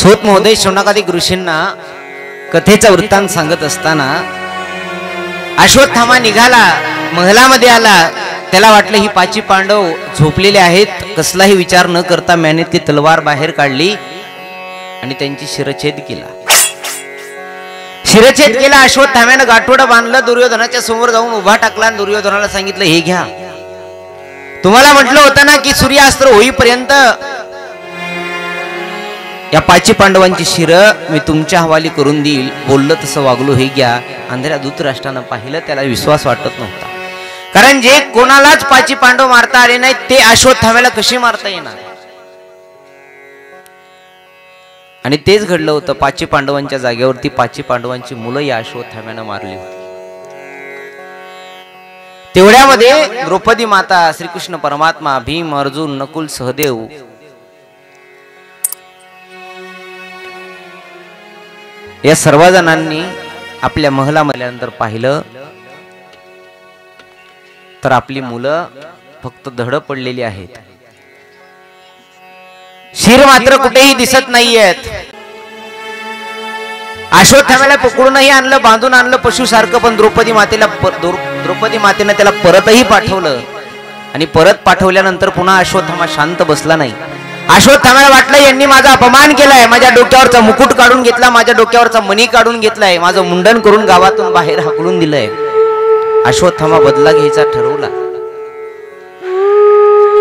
सूत महोदय शौनकादिक ऋषींना कथेचा वृत्तांत सांगत असताना अश्वत्थामा निघाला, महलामध्ये आला. त्याला वाटलं ही पाची पांडव झोपलेले आहेत. कसलाही विचार न करता त्याने ती तलवार बाहेर काढली आणि त्यांची शिरछेद केला. शिरछेद केला. अश्वत्थाम्यानं गाठोडं बांधलं, दुर्योधनाच्या समोर जाऊन उभा टाकला आणि दुर्योधनाला सांगितलं, हे घ्या, तुम्हाला म्हटलं होतं ना की सूर्यास्त्र होईपर्यंत या पाची पांडवांची शिर मी तुमच्या हवाली करून देईल. बोललं तसं वागलो, हे घ्या. अंधऱ्या धृतराष्ट्रानं पाहिलं, त्याला विश्वास वाटत नव्हता. कारण जे कोणालाच पाची पांडव मारता आले नाही ते अश्वत्थाम्याला कशी मारता येणार. आणि तेच घडलं होतं. पाची पांडवांच्या जागेवरती पाची पांडवांची मुलं या अश्वत्थाम्यानं मारली होती. तेवढ्यामध्ये द्रौपदी माता, श्रीकृष्ण परमात्मा, भीम, अर्जुन, नकुल, सहदेव या सर्व जणांनी आपल्या महलामल्यानंतर पाहिलं तर आपली मुलं फक्त धड पडलेली आहेत. शिर मात्र कुठेही दिसत नाहीयेत. अश्वत्थाम्याला पकडूनही आणलं, बांधून आणलं पशुसारखं, पण द्रौपदी मातेनं त्याला परतही पाठवलं. आणि परत पाठवल्यानंतर पुन्हा अश्वत्थामा शांत बसला नाही. अश्वत्थाम्याला वाटलं यांनी माझा अपमान केलाय, माझ्या डोक्यावरचा मुकुट काढून घेतला, माझ्या डोक्यावरचा मणी काढून घेतलाय, माझं मुंडन करून गावातून बाहेर हाकलून दिलंय. अश्वत्थामा बदला घ्यायचा ठरवला.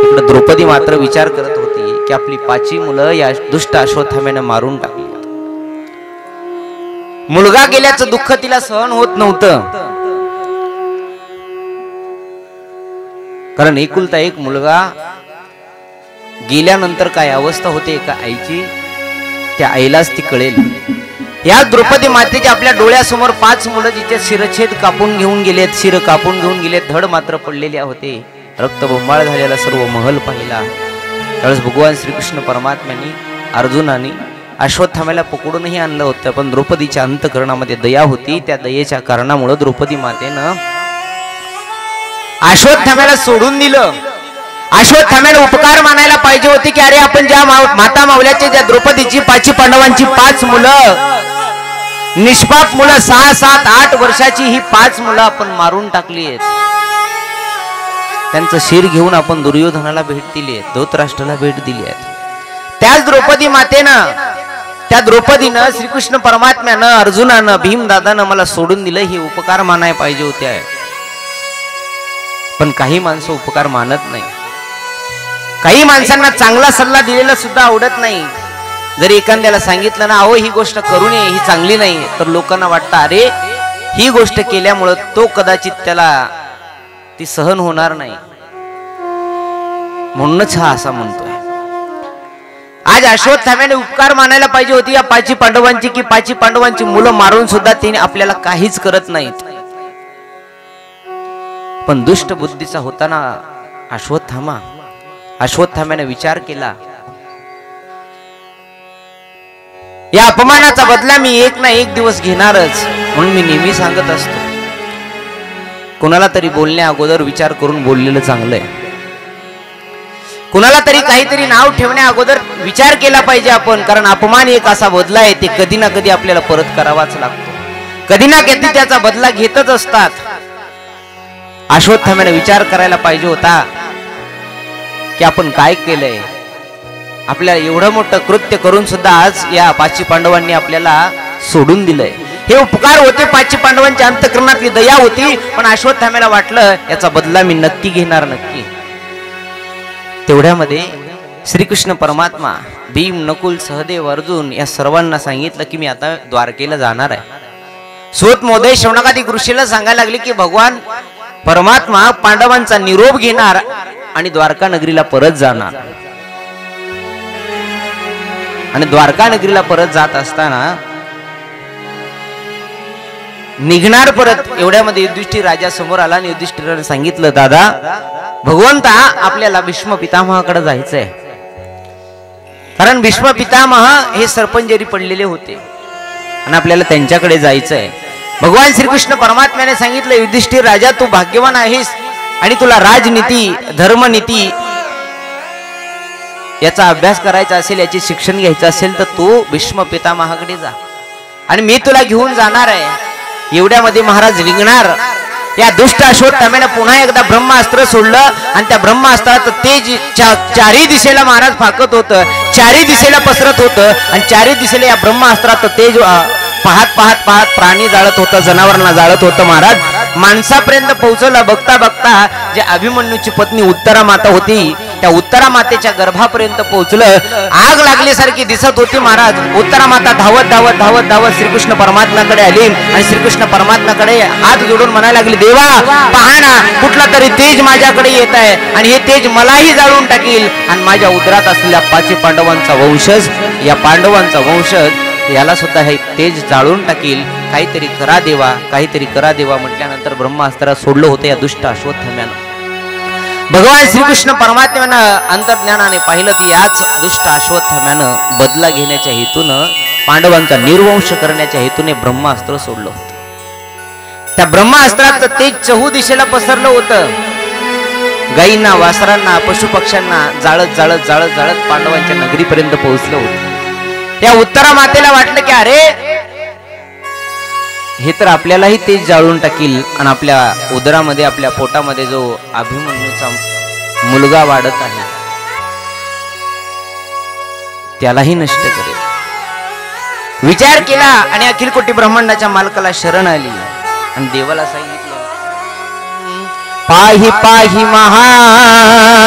इकडे द्रौपदी मात्र विचार करत होती की आपली पाची मुलं या दुष्ट अश्वत्थाम्यानं मारून टाकली. मुलगा गेल्याचं दुःख तिला सहन होत नव्हतं. कारण एकुलता एक मुलगा गेल्यानंतर काय अवस्था होते एका आईची, त्या आईलाच ती कळेल. या द्रौपदी मातेचे आपल्या डोळ्यासमोर 5 मुलं जिचे शिरछेद कापून घेऊन गेलेत, शिर कापून घेऊन गेलेत, धड मात्र पडलेले होते. रक्तबंबाळ झालेला सर्व महल पाहिला. त्यावेळेस भगवान श्रीकृष्ण परमात्म्यांनी, अर्जुनाने अश्वत्थाम्याला पकडूनही आणलं होतं. पण द्रौपदीच्या अंतःकरणामध्ये दया होती. त्या दयेच्या कारणामुळे द्रौपदी मातेनं अश्वत्थाम्याला सोडून दिलं. अश्वत्थाम्याला उपकार मानायला पाहिजे होते की अरे आपण ज्या माता मावल्याचे, ज्या द्रौपदीची, पाची पांडवांची 5 मुलं, निष्पाप मुलं, 6, 7, 8 वर्षाची ही 5 मुलं आपण मारून टाकली आहेत. त्यांचं शिर घेऊन आपण दुर्योधनाला भेट दिली आहे, धृतराष्ट्राला भेट दिली आहे. त्याच द्रौपदी मातेनं, त्या द्रौपदीनं, श्रीकृष्ण परमात्म्यानं, अर्जुनानं, भीमदादानं मला सोडून दिलं, हे उपकार मानायला पाहिजे होते. पण काही माणसं उपकार मानत नाही. काही माणसांना चांगला सल्ला दिलेला सुद्धा आवडत नाही. जर एखाद्याला सांगितलं ना, अहो ही गोष्ट करू नये, ही चांगली नाही, तर लोकांना वाटतं अरे ही गोष्ट केल्यामुळं तो कदाचित त्याला ती सहन होणार नाही, म्हणूनच हा असा म्हणतोय. आज अश्वत्थाम्याने उपकार मानायला पाहिजे होती या पाची पांडवांची, की पाची पांडवांची मुलं मारून सुद्धा तिने आपल्याला काहीच करत नाहीत. पण दुष्ट बुद्धीचा होताना अश्वत्थाम्याने विचार केला, या अपमानाचा बदला मी एक ना एक दिवस घेणारच. म्हणून मी नेहमी सांगत असतो, कुणाला तरी बोलण्या अगोदर विचार करून बोललेलं चांगलं आहे. कुणाला तरी काहीतरी नाव ठेवण्या अगोदर विचार केला पाहिजे आपण. कारण अपमान एक असा बदला आहे, ते कधी ना कधी आपल्याला परत करावाच लागतो. कधी ना कधी त्याचा बदला घेतच असतात. अश्वत्थाम्याने विचार करायला पाहिजे होता की आपण काय केलंय. आपल्याला एवढं मोठं कृत्य करून सुद्धा आज या पाची पांडवांनी आपल्याला सोडून दिलंय. हे उपकार होते, पाची पांडवांच्या अंतःकरणातली दया होती. पण अश्वत्थाम्याला वाटलं याचा बदला मी नक्की घेणार, नक्की. तेवढ्यामध्ये श्रीकृष्ण परमात्मा, भीम, नकुल, सहदेव, अर्जुन या सर्वांना सांगितलं की मी आता द्वारकेला जाणार आहे. सूत महोदय शौनकादिक ऋषीला सांगायला लागले की भगवान परमात्मा पांडवांचा निरोप घेणार आणि द्वारका नगरीला परत जाणार. आणि द्वारका नगरीला परत जात असताना निघणार परत. एवढ्यामध्ये युधिष्ठिर राजा समोर आला आणि युधिष्ठिराने सांगितलं, दादा भगवंता आपल्याला भीष्म पितामहाकडे जायचंय. कारण भीष्म पितामह हे सरपंजरी पडलेले होते आणि आपल्याला त्यांच्याकडे जायचंय. भगवान श्रीकृष्ण परमात्म्याने सांगितलं, युधिष्ठिर राजा तू भाग्यवान आहेस आणि तुला राजनीती, धर्मनीती याचा अभ्यास करायचा असेल, याचे शिक्षण घ्यायचं असेल तर तू भीष्म पितामहाकडे जा आणि मी तुला घेऊन जाणार आहे. एवढ्यामध्ये महाराज रिंगणार. या दुष्ट अश्वत्थाम्याने पुन्हा एकदा ब्रह्मास्त्र सोडलं आणि त्या ब्रह्मास्त्रात तेज चारही दिशेला महाराज फाकत होतं, चारही दिशेला पसरत होतं आणि चारही दिशेला या ब्रह्मास्त्रात तेज पाहत पाहत पाहत प्राणी जाळत होतं, जनावरांना जाळत होतं. महाराज माणसापर्यंत पोहोचवलं. बघता बघता जे अभिमन्यूची पत्नी उत्तरा माता होती त्या उत्तरा मातेच्या गर्भापर्यंत पोहोचलं. आग लागल्यासारखी दिसत होती. महाराज उत्तरा माता धावत धावत धावत धावत श्रीकृष्ण परमात्म्याकडे आली आणि श्रीकृष्ण परमात्म्याकडे हात जोडून म्हणायला लागली, देवा पहा ना, कुठला तरी तेज माझ्याकडे येत आहे आणि हे तेज मलाही जाळून टाकील आणि माझ्या उदरात असलेल्या 5 पांडवांचा वंशज, या पांडवांचा वंशज याला सुद्धा हे तेज जाळून टाकील. काहीतरी करा देवा, काहीतरी करा देवा म्हटल्यानंतर ब्रह्मास्त्र सोडलं होतं या दुष्ट अश्वत्थाम्यानं. भगवान श्रीकृष्ण परमात्म्यानं अंतर्ज्ञानाने पाहिलं की याच दुष्ट अश्वत्थाम्यानं बदला घेण्याच्या हेतूनं, पांडवांचा निर्वंश करण्याच्या हेतूने ब्रह्मास्त्र सोडलं होतं. त्या ब्रह्मास्त्रात तेज 4 दिशेला पसरलं होतं. गायींना, वासरांना, पशुपक्ष्यांना जाळत जाळत जाळत जाळत पांडवांच्या नगरीपर्यंत पोहोचलं होतं. या उत्तरा मातेला वाटलं की अरे हे तर आपल्यालाही तेज जाळून टाकील आणि आपल्या उदरामध्ये, आपल्या पोटामध्ये जो अभिमन्यूचा मुलगा वाढत आहे त्यालाही नष्ट करेल. विचार केला आणि अखिल कोटी ब्रह्मांडाच्या मालकाला शरण आली आणि देवाला सांगितलं, पाही पाही महायोगी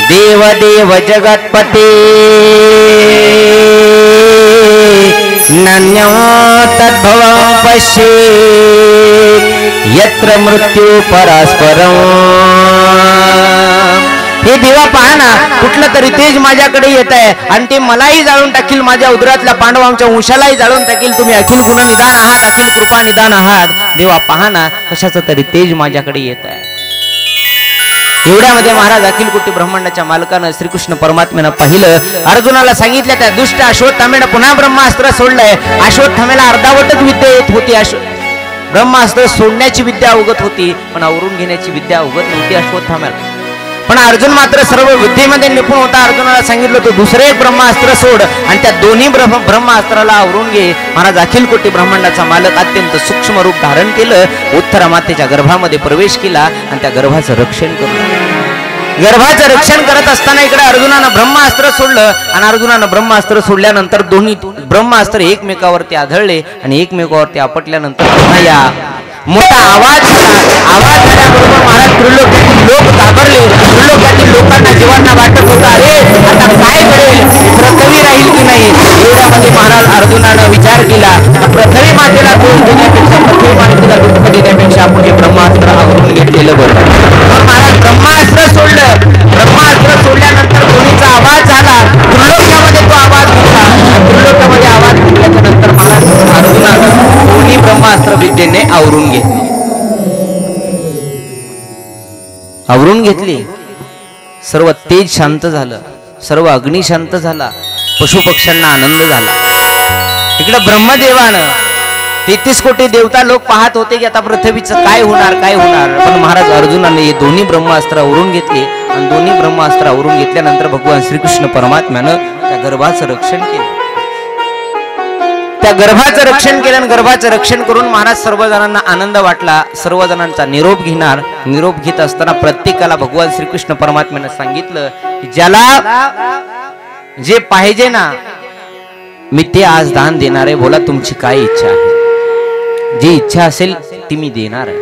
देव देव जगतपते नन्यो तद्भवं पश्ये यत्र मृत्यू परस्परं. हे देवा पहा ना, कुठलं तरी तेज माझ्याकडे येत आहे आणि ते मलाही जाळून टाकील, माझ्या उदरातल्या पांडवांच्या वंशालाही जाळून टाकील. तुम्ही अखिल गुण निदान आहात, अखिल कृपा निदान आहात. देवा पहा ना, कशाचं तरी तेज माझ्याकडे येत आहे. एवढ्यामध्ये महाराज अखिल कोटी ब्रह्मांडाच्या मालकानं श्रीकृष्ण परमात्म्यानं पाहिलं. अर्जुनाला सांगितलं त्या दुष्ट अश्वत्थाम्यानं पुन्हा ब्रह्मास्त्र सोडलंय. अश्वत्थाम्याला अर्धावटच विद्या येत होती. ब्रह्मास्त्र सोडण्याची विद्या अवगत होती पण आवरून घेण्याची विद्या अवगत नव्हती अश्वत्थाम्याला. पण अर्जुन मात्र सर्व विद्येमध्ये निपुण होता. अर्जुनाला सांगितलं तो दुसरे एक ब्रह्मास्त्र सोड आणि त्या दोन्ही ब्रह्मास्त्राला आवरून घे. महाराज अखिल कोटी ब्रह्मांडाचा मालक अत्यंत सूक्ष्म रूप धारण केलं, उत्तरा मातेच्या गर्भामध्ये प्रवेश केला आणि त्या गर्भाचं रक्षण केलं. गर्भाचं रक्षण करत असताना इकडे अर्जुनानं ब्रह्मास्त्र सोडलं आणि अर्जुनानं ब्रह्मास्त्र सोडल्यानंतर दोन्ही ब्रह्मास्त्र एकमेकावरती आढळले आणि एकमेकावरती आपटल्यानंतर पुन्हा या मोठा आवाज झाला. आवाज झाल्याबरोबर महाराज त्रिलोक्यातील लोक घाबरले. त्रिलोक्यातील लोकांना जीवांना वाटत होता, अरे आता काय करेल, पृथ्वी राहील की नाही. एवढ्यामध्ये महाराज अर्जुनानं विचार केला, पृथ्वी मातेला दोष देण्यापेक्षा, पृथ्वी मातेला दुःख देण्यापेक्षा आपण हे ब्रह्मास्त्र आवरून घेतलेलं बरं. महाराज ब्रह्मास्त्र सोडलं. ब्रह्मास्त्र सोडल्यानंतर दोन्हीचा आवाज झाला. त्रिलोक्यामध्ये तो आवाज घेतला. त्रिलोक्यामध्ये आवाज घेतल्याच्या नंतर महाराज अर्जुनानं दोन्ही ब्रह्मास्त्र विद्येने आवरून आवरून घेतली. सर्व तेज शांत झालं, सर्व अग्नी शांत झाला, पशुपक्ष्यांना आनंद झाला. इकडे ब्रह्मदेवानं 33 कोटी देवता लोक पाहत होते की आता पृथ्वीचं काय होणार काय होणार. पण महाराज अर्जुनाने हे दोन्ही ब्रह्मास्त्र आवरून घेतले आणि दोन्ही ब्रह्मास्त्र आवरून घेतल्यानंतर भगवान श्रीकृष्ण परमात्म्यानं त्या गर्भाचं रक्षण केलं. त्या गर्भाचं रक्षण केलं आणि गर्भाचं रक्षण करून महाराज सर्वजणांना आनंद वाटला. सर्वजणांचा निरोप घेणार. निरोप घेत असताना प्रत्येकाला भगवान श्रीकृष्ण परमात्म्यानं सांगितलं की ज्याला जे पाहिजे ना मी ते आज दान देणार आहे. बोला तुमची काय इच्छा आहे. जी इच्छा असेल ती मी देणार आहे.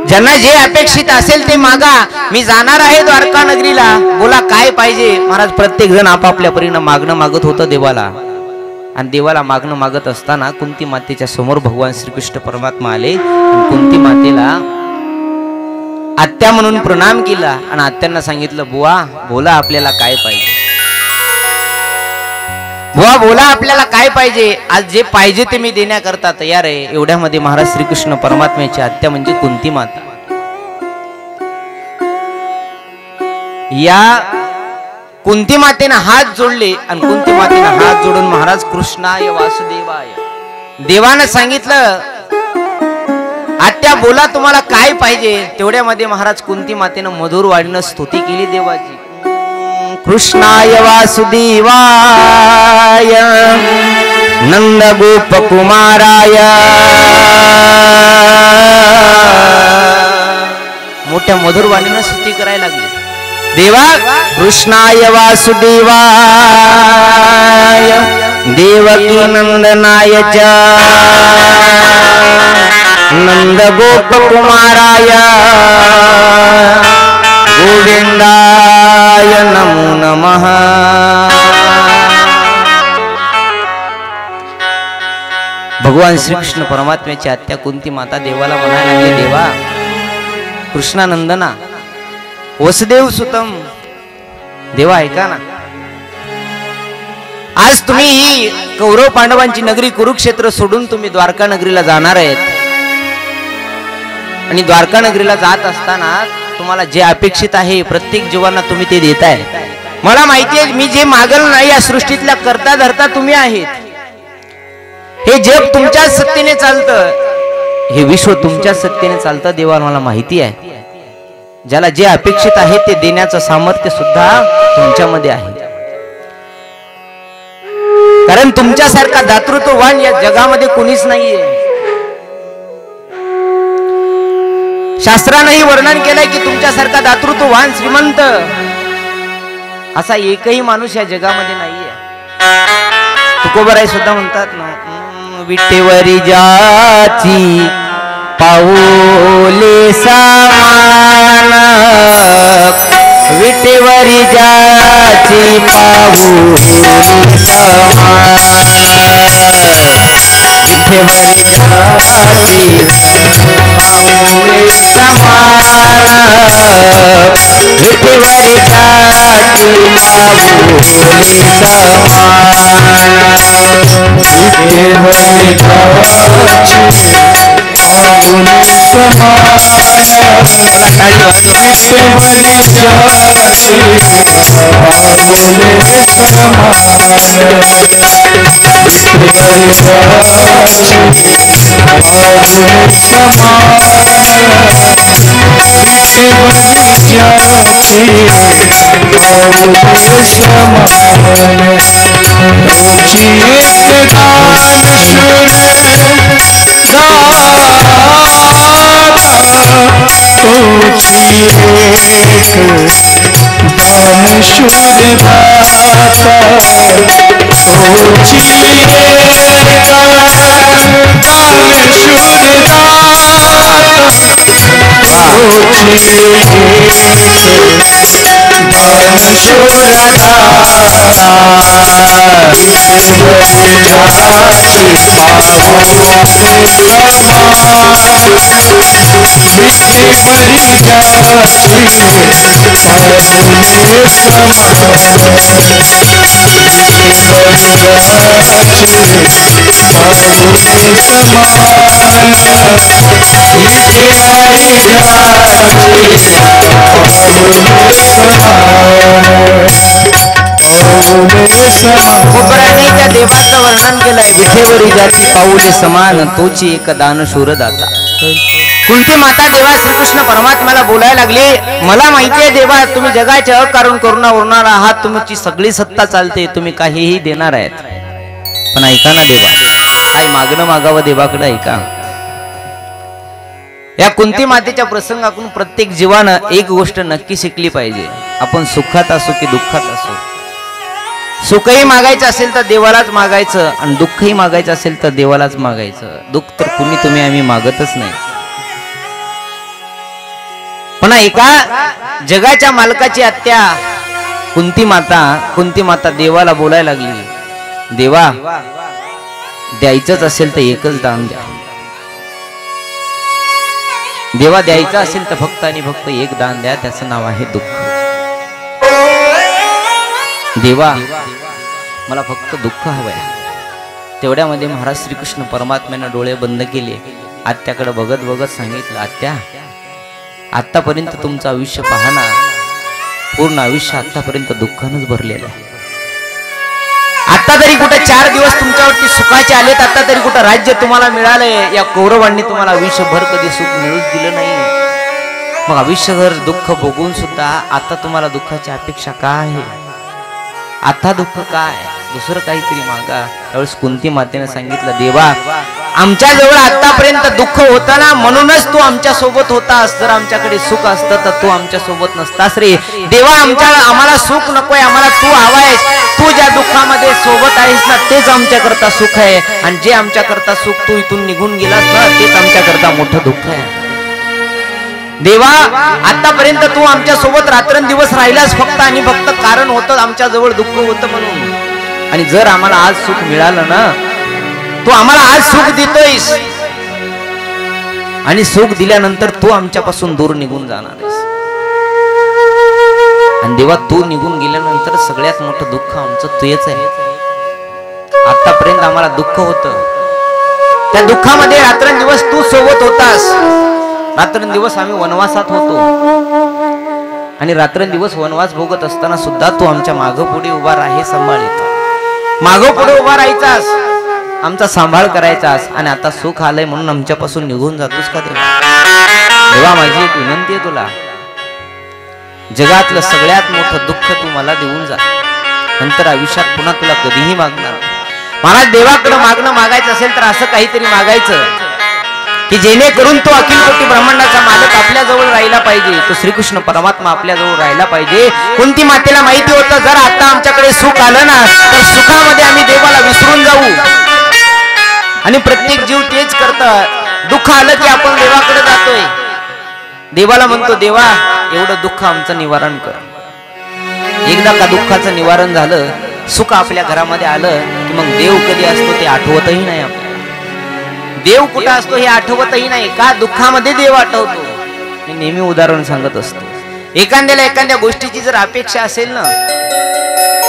ज्यांना जे अपेक्षित असेल ते मागा. मी जाणार आहे द्वारका नगरीला. बोला काय पाहिजे. महाराज प्रत्येक जण आपापल्या परीनं मागणं मागत होतं देवाला. आणि देवाला मागणं मागत असताना कुंती मातेच्या समोर भगवान श्रीकृष्ण परमात्मा आले आणि कुंती मातेला आत्या म्हणून प्रणाम केला आणि आत्यांना सांगितलं, बुवा बोला आपल्याला काय पाहिजे. बुवा बोला आपल्याला काय पाहिजे. आज जे पाहिजे ते मी देण्याकरता तयार आहे. एवढ्यामध्ये महाराज श्रीकृष्ण परमात्म्याची आत्या म्हणजे कुंती माता. या कुंती मातेनं हात जोडले आणि कुंती मातेनं हात जोडून महाराज कृष्णाय वासुदेवाय देवानं सांगितलं, आत्या बोला तुम्हाला काय पाहिजे. तेवढ्यामध्ये महाराज कुंती मातेनं मधुर वाणीनं स्तुती केली देवाची. कृष्णाय वासुदेवाय नंद गोप कुमाराय. मोठ्या मधुर वाणीनं स्तुती करायला लागली. देवा कृष्णाय वासुदेवाय देवकी नंदनाय च नंद गोप कुमाराय गोविंदाय नमो नमः. भगवान श्रीकृष्ण परमात्म्याची आत्या कुंती माता देवाला म्हणायला लागली, देवा कृष्णानंदना वसुदेव सुतम. देवा ऐका ना, आज तुम्ही ही कौरव पांडवांची नगरी कुरुक्षेत्र सोडून तुम्ही द्वारका नगरीला जाणार आहेत. आणि द्वारका नगरीला जात असताना तुम्हाला जे अपेक्षित आहे प्रत्येक जीवांना तुम्ही ते देताय. मला माहिती आहे मी जे मागल नाही या सृष्टीतल्या करता धरता तुम्ही आहेत. हे जग तुमच्या सत्तेने चालतं, हे विश्व तुमच्या सत्तेने चालतं. देवा मला माहिती आहे ज्याला जे अपेक्षित आहे ते देण्याचं सामर्थ्य सुद्धा तुमच्यामध्ये आहे. कारण तुमच्यासारखा दातृत्ववान या जगामध्ये कोणीच नाहीये. शास्त्रानेही वर्णन केलंय की तुमच्यासारखा दातृत्ववान श्रीमंत असा एकही माणूस या जगामध्ये नाहीये. तुकोबराय सुद्धा म्हणतात ना, विटेवरी जाची पाऊले समान विटेवरी जाची पाऊले समान विटेवरी जाची पाऊले समान विटेवरी जाची पाऊले त्या देवाचं वर्णन केलंय. विठेवरी जाती पाऊले समान तोची एक दान शूर दाता. कुंती माता देवा श्रीकृष्ण परमात्म्याला बोलायला लागले, मला माहिती आहे देवा तुम्ही जगाचे अकारण करुणा उरणार आहात. तुमची सगळी सत्ता चालते, तुम्ही काहीही देणार आहेत. पण ऐका ना देवा, काय मागणं मागावं देवाकडे ऐका. या कुंती मातेच्या प्रसंगातून प्रत्येक जीवानं एक गोष्ट नक्की शिकली पाहिजे. आपण सुखात असो की दुःखात असो, सुखही मागायचं असेल तर देवालाच मागायचं आणि दुःखही मागायचं असेल तर देवालाच मागायचं. दुःख तर कुणी तुम्ही आम्ही मागतच नाही. पण एका जगाच्या मालकाची आत्या कुंती माता देवाला बोलायला लागली, देवा द्यायचंच असेल तर एकच दान द्या. देवा द्यायचं असेल तर फक्त आणि फक्त एक दान द्या, त्याचं नाव आहे दुःख. देवा मला फक्त दुःख हवंय. तेवढ्यामध्ये महाराज श्रीकृष्ण परमात्म्यानं डोळे बंद केले. आत्याकडे बघत बघत सांगितलं, आत्या आतापर्यंत तुमचं आयुष्य पहा ना, पूर्ण आयुष्य आतापर्यंत दुःखानंच भरलेलं आहे. आता तरी कुठे 4 दिवस तुमच्यावरती सुखाचे आलेत, आता तरी कुठं राज्य तुम्हाला मिळालंय. या कौरवांनी तुम्हाला आयुष्यभर कधी सुख मिळूच दिलं नाही. मग आयुष्यभर दुःख भोगून सुद्धा आता तुम्हाला दुःखाची अपेक्षा काय आहे? आता दुःख काय? दुसरं काहीतरी मागा. त्यावेळेस कुंती मातेने सांगितलं, देवा आमच्या जवळ आतापर्यंत दुःख होतं ना, म्हणूनच तू आमच्या सोबत होतास. जर आमच्याकडे सुख असतं तर तू आमच्या सोबत नसतास रे देवा. आम्हाला सुख नकोय, आम्हाला तू हवायस. तू ज्या दुःखामध्ये सोबत आहेस ना तेच आमच्याकरता सुख आहे, आणि जे आमच्याकरता सुख तू इथून निघून गेलास ना तेच आमच्याकरता मोठं दुःख आहे. देवा आतापर्यंत तू आमच्या सोबत रात्रंदिवस राहिलास फक्त आणि फक्त कारण होतं आमच्या जवळ दुःख होतं म्हणून. आणि जर आम्हाला आज सुख मिळालं ना, तू आम्हाला आज सुख देतोयस, आणि सुख दिल्यानंतर तू आमच्यापासून दूर निघून जाणार आहेस. आणि देवा तू निघून गेल्यानंतर सगळ्यात मोठं दुःख आमचं तुझेच आहे. आतापर्यंत आम्हाला दुःख होतं, त्या दुःखामध्ये रात्रंदिवस तू सोबत होतास. रात्रंदिवस आम्ही वनवासात होतो, आणि रात्रंदिवस वनवास भोगत असताना सुद्धा तू आमच्या मागं पुढे उभा राहे, सांभाळीत मागं पुढे उभा राहायचास, आमचा सांभाळ करायचास. आणि आता सुख आलंय म्हणून आमच्यापासून निघून जातोस का देवा? देवा माझी एक विनंती आहे तुला, जगातलं सगळ्यात मोठं दुःख तू मला देऊन जा, नंतर आयुष्यात पुन्हा तुला कधीही मागणार. मला देवाकडे मागायचं असेल तर असं काहीतरी मागायचं की जेणेकरून तो अखिल कोटी ब्रह्मांडाचा मालक आपल्या जवळ राहिला पाहिजे, तो श्रीकृष्ण परमात्मा आपल्या जवळ राहिला पाहिजे. कुंती मातेला माहिती होतं जर आता आमच्याकडे सुख आलं ना तर सुखामध्ये आम्ही देवाला विसरून जाऊ. आणि प्रत्येक जीव तेच करतात, दुःख आलं की आपण देवाकडे जातोय, देवाला म्हणतो देवा एवढं दुःख आमचं निवारण कर. एकदा का दुःखाचं निवारण झालं, सुख आपल्या घरामध्ये आलं की मग देव कधी असतो ते आठवतही नाही. आपल्याला देव कुठं असतो हे आठवतही नाही. का? दुःखामध्ये देव आठवतो. मी नेहमी उदाहरण सांगत असतो, एखाद्याला एखाद्या गोष्टीची जर अपेक्षा असेल ना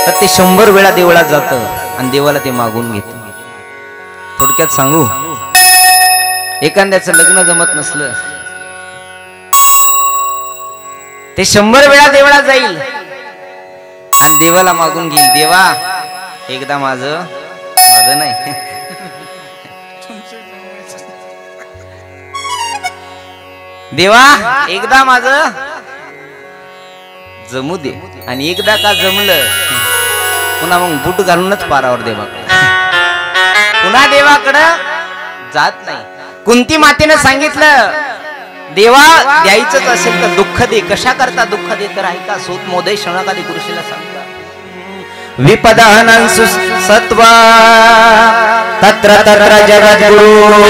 तर ते 100 वेळा देवळात जातं आणि देवाला ते मागून घेतं. थोडक्यात सांगू, एखाद्याचं लग्न जमत नसलं ते 100 वेळा देवळात जाईल आणि देवाला मागून घेईल, देवा एकदा माझं नाही देवा एकदा माझं जमू दे. आणि एकदा का जमलं पुन्हा मग बूट घालूनच पारावर देवाकडे, पुन्हा देवाकडं जात नाही. कुंती मातेने सांगितलं देवा द्यायचंच असेल तर दुःख दे. कशा करता दुःख दे तर ऐका, सूत मोदय शौनकादी गुरुशीला सांगता, विपदानं सत्वा तत्र तत्र जगद्गुरु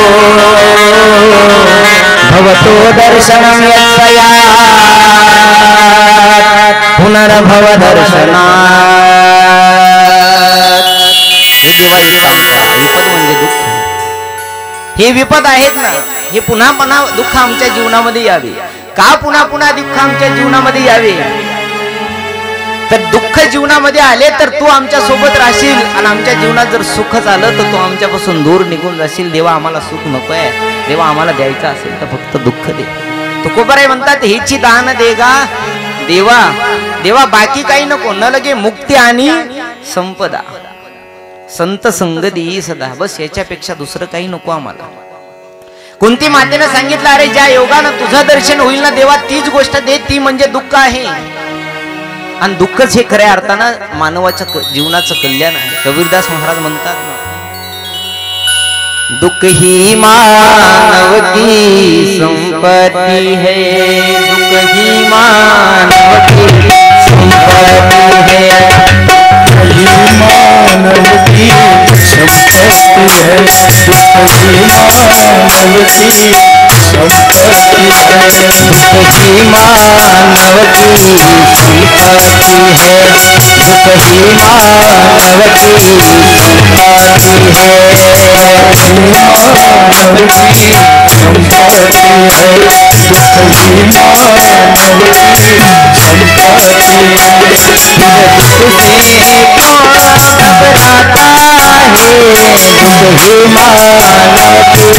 भवतो दर्शनं यत्सया पुनर्भव दर्शनात्. हे देवा एक काम करा, विपद म्हणजे दुःख, हे विपद आहेत ना हे पुन्हा पुन्हा दुःख आमच्या जीवनामध्ये यावे. का पुन्हा पुन्हा दुःख आमच्या जीवनामध्ये यावे? तर दुःख जीवनामध्ये आले तर तू आमच्या सोबत राहशील, आणि आमच्या जीवनात जर सुख झालं तर तू आमच्यापासून दूर निघून जाशील. देवा आम्हाला सुख नकोय, देवा आम्हाला द्यायचं असेल तर फक्त दुःख दे. तुकोबाराय म्हणतात हेची दान देगा देवा, देवा बाकी काही नको, न लगे मुक्ती आणि संपदा, संत संग देई सदा, बस याच्यापेक्षा दुसरं काही नको आम्हाला. कुंती मातेने सांगितलं अरे ज्या योगानं तुझं दर्शन होईल ना देवा तीच गोष्ट दे, ती म्हणजे दुःख आहे. आणि दुःखच हे खऱ्या अर्थानं मानवाच्या जीवनाचं कल्याण आहे. कबीरदास महाराज म्हणतात ना, दुःख ही मानव की संपत्ति है, दुःख ही मानव की संपत्ति है, मानव की संपत्ति है, दुःख ही मानव की संपत्ति है, दुःख ही मानव की संपत्ति है, दुःख ही मानव की संपत्ति है, मानव की संपत्ति है, दुःख ही मानव की संपत्ति है. दुःख से कौन घबराता है, दुःख ही मानव की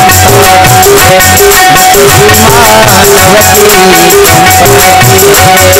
संपत्ति है, दुःख ही मानव की संपत्ति है.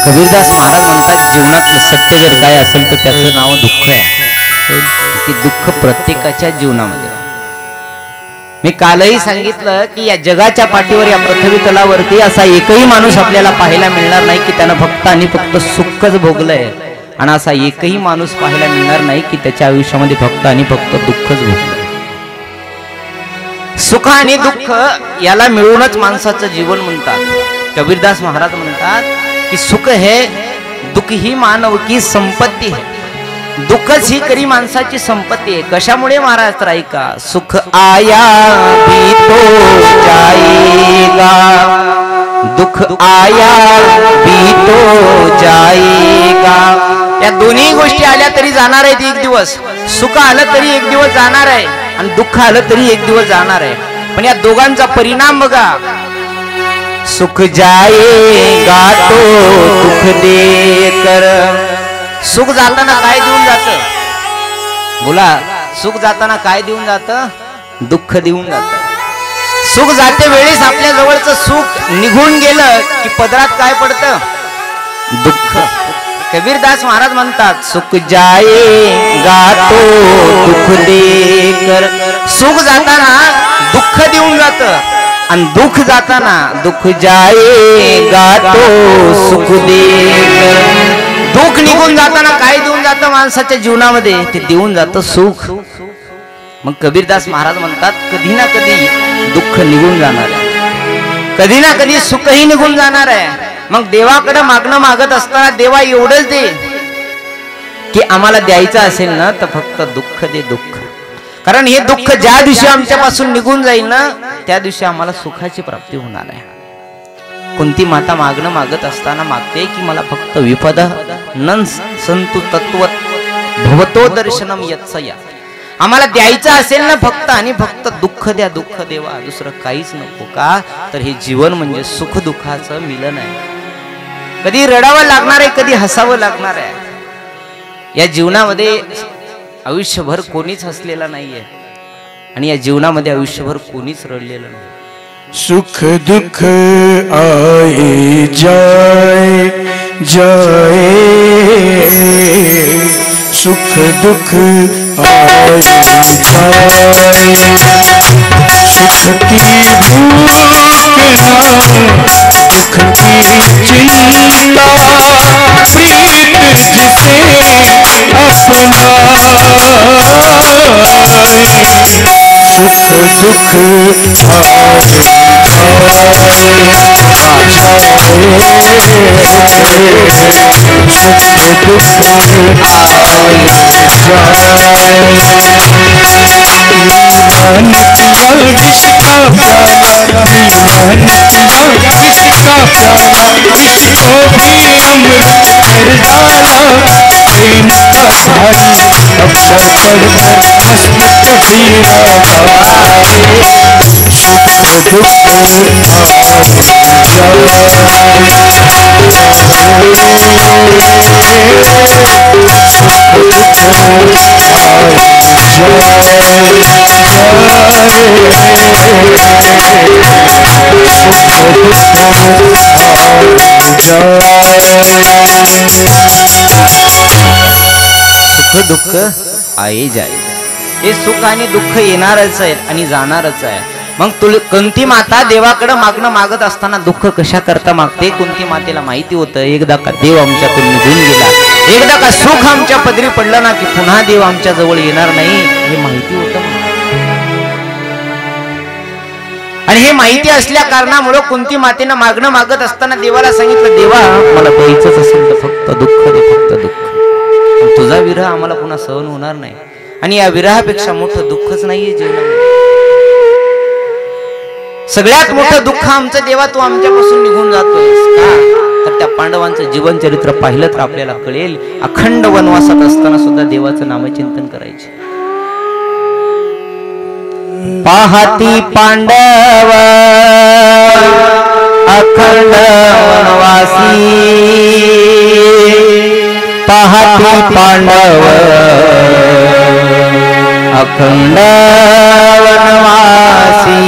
कबीरदास महाराज म्हणतात जीवनातलं सत्य जर काय असेल तर त्याचं नाव दुःख आहे. की दुःख प्रत्येकाच्या जीवनामध्ये. मी कालही सांगितलं की या जगाच्या पाठीवर या पृथ्वी तलावरती असा एकही माणूस आपल्याला पाहायला मिळणार नाही की त्यानं फक्त आणि फक्त सुखच भोगलंय, आणि असा एकही माणूस पाहायला मिळणार नाही की त्याच्या आयुष्यामध्ये फक्त आणि फक्त दुःखच भोगलंय. सुख आणि दुःख याला मिळूनच माणसाचं जीवन म्हणतात. कबीरदास महाराज म्हणतात कि सुख है दुख ही मानव की संपत्ती है. दुःखच ही खरी माणसाची संपत्ती आहे. कशामुळे महाराज तर ऐका, सुख आया भी तो जाएगा, दुख आया भी तो जाएगा. या दोन्ही गोष्टी आल्या तरी जाणार आहेत एक दिवस. सुख आलं तरी एक दिवस जाणार आहे आणि दुःख आलं तरी एक दिवस जाणार आहे. पण या दोघांचा परिणाम बघा. सुख जाएगा तो दुख देकर. सुख जाताना काय देऊन जातं? बोला. सुख जाताना काय देऊन जातं? दुःख देऊन जातं. सुख जाते वेळेस आपल्या जवळचं सुख निघून गेलं की पदरात काय पडतं? दुःख. कबीरदास महाराज म्हणतात सुख जाएगा तो दुख देकर. सुख जाताना दुःख देऊन जातं आणि दुःख जाताना दुःख जाएगा तो सुख देकर. दुःख निघून जाताना काय देऊन जातं माणसाच्या जीवनामध्ये? ते देऊन जातं सुख. मग कबीरदास महाराज म्हणतात कधी ना कधी दुःख निघून जाणार आहे, कधी ना कधी सुखही निघून जाणार आहे. मग देवाकडे मागणं मागत असताना देवा एवढंच दे की आम्हाला द्यायचं असेल ना तर फक्त दुःख दे, दुःख. कारण हे दुःख ज्या दिवशी आमच्यापासून निघून जाईल ना त्या दिवशी आम्हाला सुखाची प्राप्ती होणार आहे. कोणती माता मागणं मागत असताना मागते की मला फक्त विपद न संतु तत्व भवतो दर्शनम यत्सया. आम्हाला द्यायचं असेल ना फक्त आणि फक्त दुःख द्या, दुःख देवा, दुसरं काहीच नको. का तर हे जीवन म्हणजे सुख दुःखाचं मिलन आहे. कधी रडावं लागणार आहे, कधी हसावं लागणार आहे. या जीवनामध्ये आयुष्यभर कोणीच हसलेला नाहीये आणि या जीवनामध्ये आयुष्यभर कोणीच रडलेलं नाही. सुख दुख आए जाए जाए, सुख दुख आए जाए सुख की भूख ना दुख की चिंता, प्रीत जिसे अपना सुख दुख किसका प्यारा, किसका प्यारा, इसको भी अमृत कर डाला। प्रेम का भारी अवसर पर मस्त कबीरा गाए। सुख दुख सुख दुःख आहे जाय, हे सुख आणि दुःख येणारच आहे आणि जाणारच आहे. मग कुंती माता देवाकडे मागणं मागत असताना दुःख कशा करता मागते? कुंती मातेला माहिती होतं एकदा का देव आमच्यातून निघून गेला, एकदा का सुख आमच्या पदरी पडलं ना की पुन्हा देव आमच्या जवळ येणार नाही, हे माहिती होतं. आणि हे माहिती असल्या कारणामुळे कुंती मातेनं मागणं मागत असताना देवाला सांगितलं, देवा मला द्यायचंच असेल तर फक्त दुःख दे, फक्त दुःख. तुझा विरह आम्हाला पुन्हा सहन होणार नाही आणि या विरहापेक्षा मोठं दुःखच नाहीये जीवनामध्ये. सगळ्यात मोठं दुःख आमचं देवा तू आमच्यापासून निघून जातोयस का? तर त्या पांडवांचं जीवन चरित्र पाहिलं तर आपल्याला कळेल. अखंड वनवासात असताना सुद्धा देवाचं नामचिंतन करायचे. पाहती पांडव अखंड वनवासी, पाहती पांडव अखंड वनवासी,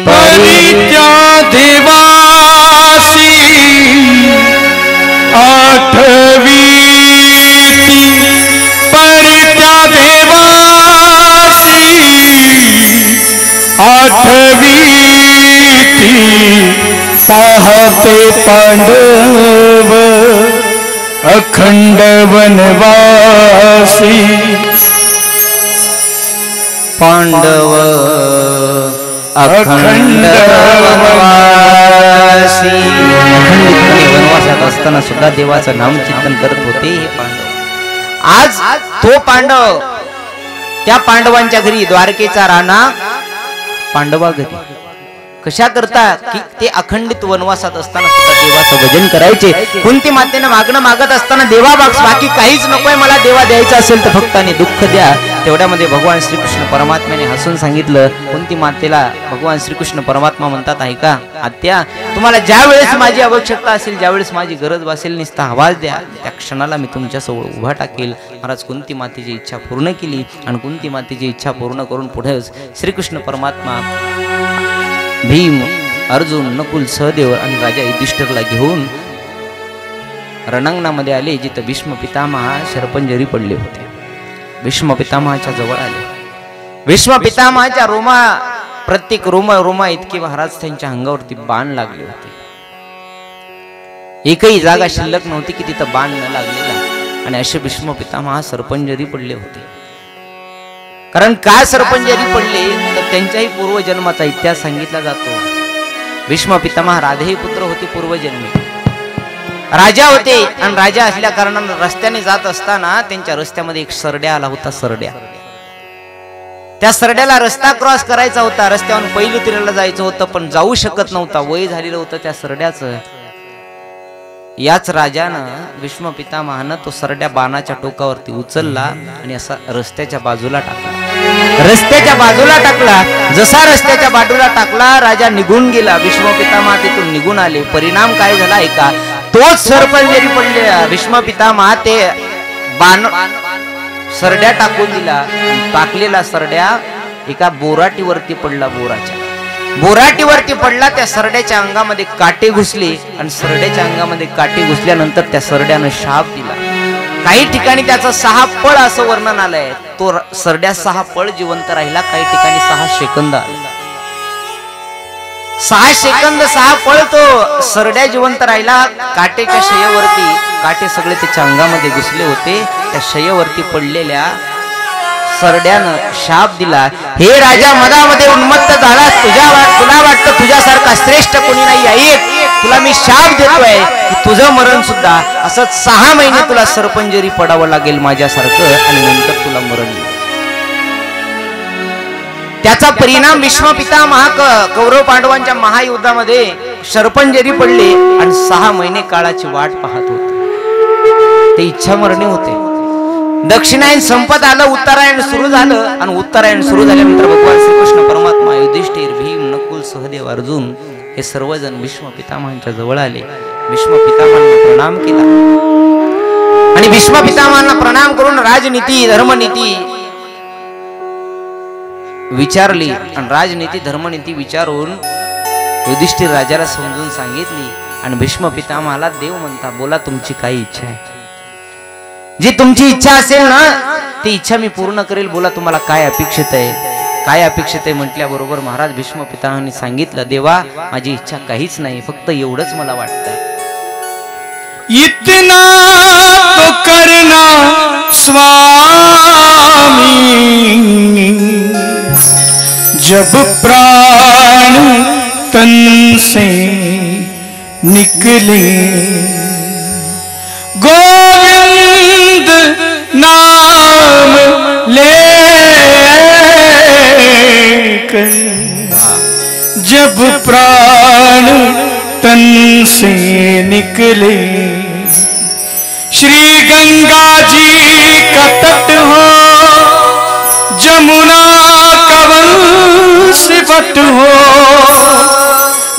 परित्या देवासी आठवी, परित्या देवासी आठवी, पाहते पांडव अखंड वनवासी. पांडव अखंड वनवासी, वनवासात असताना सुद्धा देवाचं नामचिंतन करत होते हे पांडव. आज तो पांडव त्या पांडवांच्या घरी, द्वारकेचा राणा पांडवा घरी कशा करता की ते अखंडित वनवासात असताना सुद्धा देवाचं भजन करायचे. कुंती मातेनं मागणं मागत असताना देवा बाकी काहीच नकोय मला, देवा द्यायचं असेल तर फक्त आणि दुःख द्या. तेवढ्यामध्ये भगवान श्रीकृष्ण परमात्म्याने हसून सांगितलं कुंती मातेला. भगवान श्रीकृष्ण परमात्मा म्हणतात, ऐका आत्या, तुम्हाला ज्या वेळेस माझी आवश्यकता असेल, ज्या वेळेस माझी गरज भासेल, नुसता आवाज द्या, त्या क्षणाला मी तुमच्यासमोर उभा टाकेल. महाराज कुंती मातेची इच्छा पूर्ण केली आणि कुंती मातेची इच्छा पूर्ण करून पुढे श्रीकृष्ण परमात्मा भीम, अर्जुन, नकुल, सहदेव आणि राजा युधिष्ठिरला घेऊन रणांगणामध्ये आले, जिथं भीष्म पितामह शरपंजरी पडले होते. भीष्म पितामहाच्या जवळ आले. भीष्म पितामहाच्या प्रत्येक रोमा इतके महाराज त्यांच्या अंगावरती बाण लागले होते. एकही जागा शिल्लक नव्हती की तिथं बाण न लागलेला. आणि असे भीष्म पितामह सरपंजरी पडले होते. कारण का सरपंजरी पडले तर त्यांच्याही पूर्वजन्माचा इतिहास सांगितला जातो. भीष्म पितामह राधेही पुत्र होते पूर्वजन्मी, राजा होते. आणि राजा असल्या कारणाने रस्त्याने जात असताना त्यांच्या रस्त्यामध्ये एक सरड्या आला होता. सरड्या, त्या सरड्याला रस्ता क्रॉस करायचा होता, रस्त्यावरून पैल उतरायला जायचं होतं, पण जाऊ शकत नव्हता, वय झालेलं होतं त्या सरड्याचं. याच राजानं भीष्म पितामहानं तो सरड्या बाणाच्या टोकावरती उचलला आणि असा रस्त्याच्या बाजूला टाकला. रस्त्याच्या बाजूला टाकला. जसा रस्त्याच्या बाजूला टाकला, राजा निघून गेला. भीष्म पितामह तिथून निघून आले. परिणाम काय झाला ऐका. तोच सरपंजरी पडले. भीष्म पितामह ते बाण सरड्या टाकून दिला. टाकलेला सरड्या एका बोराटीवरती पडला. बोराटीवरती पडला. त्या सरड्याच्या अंगामध्ये काटे घुसले आणि सरड्याच्या अंगामध्ये काटे घुसल्यानंतर त्या सरड्यानं शाप दिला. काही ठिकाणी त्याचं 6 पळ असं वर्णन आलंय. तो सरड्या 6 पळ जिवंत राहिला, काही ठिकाणी 6 सेकंद आले. 6 सेकंद 6 पळ तो सरड्या जिवंत राहिला. काटेच्या शय्येवरती काटे सगळे त्याच्या अंगामध्ये घुसले होते. त्या शय्येवरती पडलेल्या सरड्यानं शाप दिला, हे राजा मदामध्ये उन्मत्त झालास, तुला वाटतं तुझ्यासारखा श्रेष्ठ कोणी नाही आहे, तुला मी शाप देतोय की तुझं मरण सुद्धा असं 6 महिने तुला सरपंजरी पडावं लागेल माझ्यासारखं, आणि नंतर तुला मरण येईल. त्याचा परिणाम भीष्म पितामह कौरव पांडवांच्या महायुद्धामध्ये सरपंजरी पडले आणि 6 महिने काळाची वाट पाहत होते. ते इच्छा मरणे होते. दक्षिणायन संपत आलं, उत्तरायण सुरू झालं, आणि उत्तरायण सुरू झाल्यानंतर भगवान श्रीकृष्ण परमात्मा, युधिष्ठिर, भीम, नकुल, सहदेव, अर्जुन हे सर्वजण भीष्म पितामहांच्या जवळ आले. भीष्म पितामहांना प्रणाम केला आणि भीष्म पितामहांना प्रणाम करून राजनीती धर्मनीती विचारली, आणि राजनीती धर्मनीती विचारून युधिष्ठिर राजाला समजून सांगितली. आणि भीष्म पितामहाला देव म्हणता, बोला तुमची काय इच्छा आहे, जी तुमची इच्छा असेल ना ती इच्छा मी पूर्ण करेल, बोला तुम्हाला काय अपेक्षित आहे, काय अपेक्षित आहे म्हटल्याबरोबर महाराज भीष्म पितामहांनी सांगितलं, देवा माझी इच्छा काहीच नाही, फक्त एवढंच मला वाटतंय, इतना तो करना स्वामी, जब प्राण तन से निकले, गोविंद नाम लेकर, जब प्राण तन से निकले, श्री गंगा जी का तट हो, जमुना कवन सिफत हो,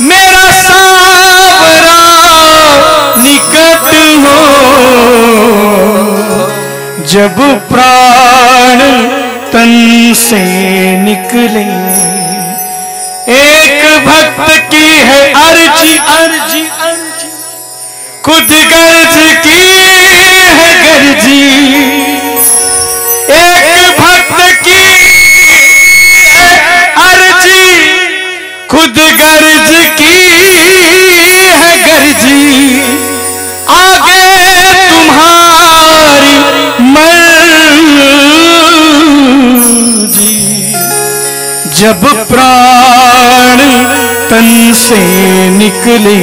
मेरा सावरा निकट हो, जब प्राण तन से निकले, एक भक्त की है अर्जी अर्जी अर्जी, खुद गर्ज की है गर्जी, एक भक्त की है अर्जी, खुद गर्ज की है गर्जी, आगे तुम्हारी मर्जी, जब प्राण तन से निकले,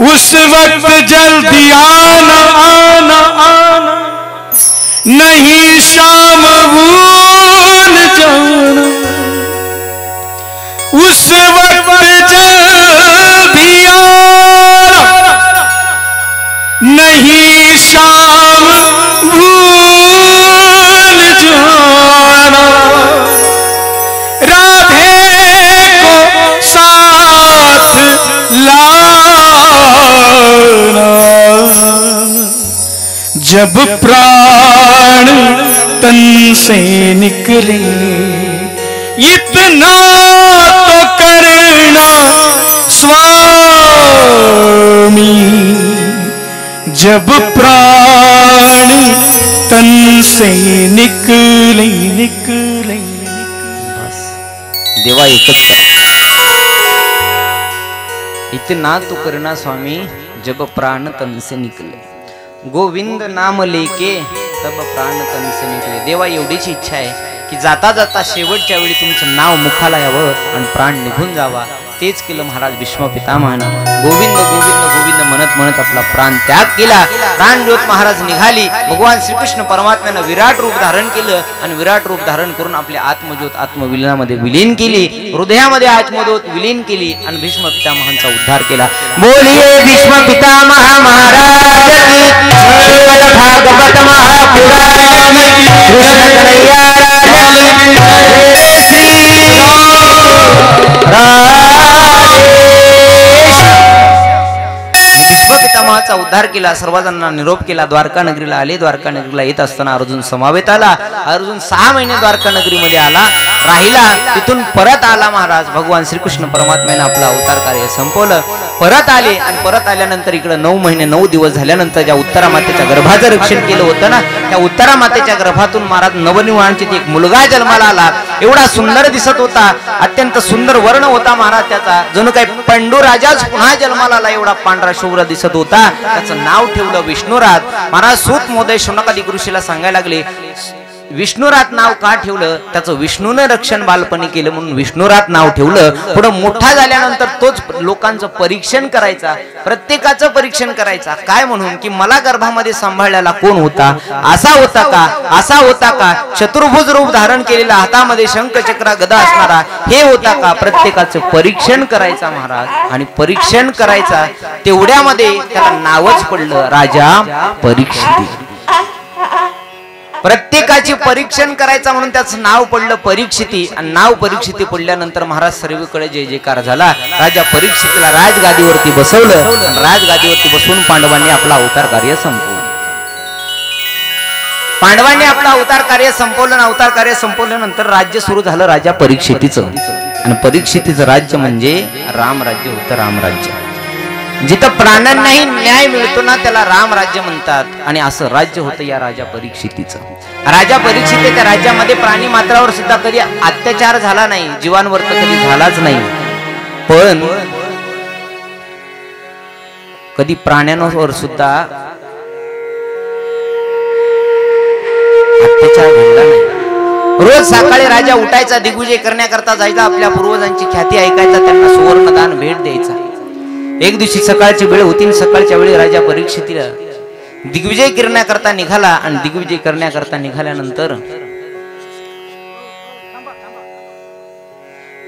उस वक्त जल्दी आना आना आना, नहीं शाम भूल जाना, उस वक्त जल्दी आना, नहीं शाम भूल जाना, राधे को साथ लाना, जब प्राण तन से निकले, इतना तो करना स्वामी, जब प्राण तन से निकले निकले, बस देवा एकच कर, इतना तो करना स्वामी, जब प्राण तन से निकले, गोविंद नाम लेके तब प्राण तन से निकले. देवा एवढीच इच्छा आहे की जाता जाता शेवटच्या वेळी तुमचं नाव मुखाला यावं आणि प्राण निघून जावा. तेच केलं महाराज भीष्म पितामहानं. गोविंद गोविंद गोविंद म्हणत म्हणत आपला प्राण त्याग केला. प्राणज्योत महाराज निघाली. भगवान श्रीकृष्ण परमात्म्यानं विराट रूप धारण केलं आणि विराट रूप धारण करून आपल्या आत्मज्योत आत्मविलीनामध्ये विलीन केली, हृदयामध्ये आत्मज्योत विलीन केली आणि भीष्म पितामहांचा उद्धार केला. बोलिये भीष्म पितामह महाराज की भागवत महापुराण कृष्ण कन्हैया पितामहाचा उद्धार केला. सर्वजणांना निरोप केला. द्वारका नगरीला आले. द्वारका नगरीला येत असताना अर्जुन समवेत आला. अर्जुन 6 महिने द्वारका नगरीमध्ये आला. राहिला, तिथून परत आला महाराज. भगवान श्रीकृष्ण परमात्म्याने आपलं अवतार कार्य संपवलं, परत आले. आणि परत आल्यानंतर इकडे 9 महिने 9 दिवस झाल्यानंतर ज्या उत्तरा मातेच्या गर्भाचं रक्षण केलं होतं ना, त्या उत्तरा मातेच्या गर्भातून महाराज नवनिर्वाणांची एक मुलगा जन्माला आला. एवढा सुंदर दिसत होता, अत्यंत सुंदर वर्ण होता महाराज त्याचा, जणू काही पंडू राजाच पुन्हा जन्माला आला, एवढा पांढरा शुभ्र दिसत होता. त्याचं नाव ठेवलं विष्णुरात. महाराज सूत मोदय शौनकादिक ऋषीला सांगायला लागले, विष्णुरात नाव का ठेवलं? त्याचं विष्णूने रक्षण बालपणी केलं म्हणून विष्णुरात नाव ठेवलं. पुढे मोठा झाल्यानंतर तोच लोकांचं परीक्षण करायचा, प्रत्येकाचं परीक्षण करायचा. काय म्हणून की मला गर्भामध्ये सांभाळलेला कोण होता, असा होता का, असा होता का, चतुर्भुज रूप धारण केलेला, हातामध्ये शंख चक्र गदा असणारा हे होता का, प्रत्येकाचं परीक्षण करायचा महाराज. आणि परीक्षण करायचा तेवढ्यामध्ये त्याला नावच पडलं राजा परीक्षित. प्रत्येकाची परीक्षण करायचा म्हणून त्याचं नाव पडलं परीक्षिती. आणि नाव परीक्षिती पडल्यानंतर महाराज सर्वीकडे जय जयकार झाला. राजा परीक्षितीला राजगादीवरती बसवलं. राजगादीवरती बसवून पांडवांनी आपला अवतार कार्य संपवलं. पांडवांनी आपला अवतार कार्य संपवलं. अवतार कार्य संपवल्यानंतर राज्य सुरू झालं राजा परीक्षितीचं. आणि परीक्षितीचं राज्य म्हणजे राम राज्य होतं. राम राज्य जिथं प्राण्यांनाही न्याय मिळतो ना त्याला राम राज्य म्हणतात. आणि असं राज्य होतं या राजा परीक्षितीचं. राजा परीक्षित त्या राज्यामध्ये प्राणी मात्रावर सुद्धा कधी अत्याचार झाला नाही, जीवांवर तर कधी झालाच नाही, पण कधी प्राण्यांवर सुद्धा अत्याचार घडला नाही. रोज सकाळी राजा उठायचा, दिग्विजय करण्याकरता जायचा, आपल्या पूर्वजांची ख्याती ऐकायचा, त्यांना सुवर्णदान भेट द्यायचा. एक दिवशी सकाळची वेळ होती. सकाळच्या वेळी राजा परीक्षितीला दिग्विजय करण्याकरता निघाला. आणि दिग्विजय करण्याकरता निघाल्यानंतर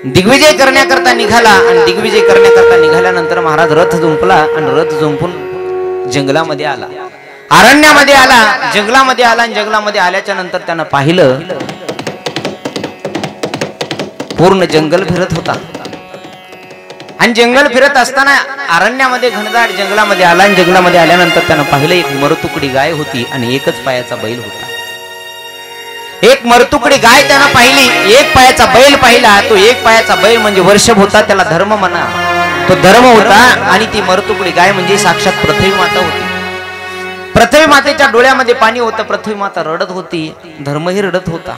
दिग्विजय करण्याकरता निघाला. आणि दिग्विजय करण्याकरता निघाल्यानंतर महाराज रथ जुंपला. आणि रथ जुंपून जंगलामध्ये आला, अरण्यामध्ये आला, जंगलामध्ये आला. आणि जंगलामध्ये आल्याच्या नंतर त्यानं पाहिलं पूर्ण जंगल फिरत होता. आणि जंगल फिरत असताना अरण्यामध्ये घनदाट जंगलामध्ये आला. आणि जंगलामध्ये आल्यानंतर त्यानं पाहिलं एक मरतुकडी गाय होती आणि एकच पायाचा बैल होता. एक मरतुकडी गाय त्यानं पाहिली, एक पायाचा बैल पाहिला. तो एक पायाचा बैल म्हणजे वर्षभ होता, त्याला धर्म म्हणा, तो धर्म होता. आणि ती मरतुकडी गाय म्हणजे साक्षात पृथ्वी माता होती. पृथ्वी मातेच्या डोळ्यामध्ये पाणी होतं. पृथ्वी माता रडत होती, धर्मही रडत होता.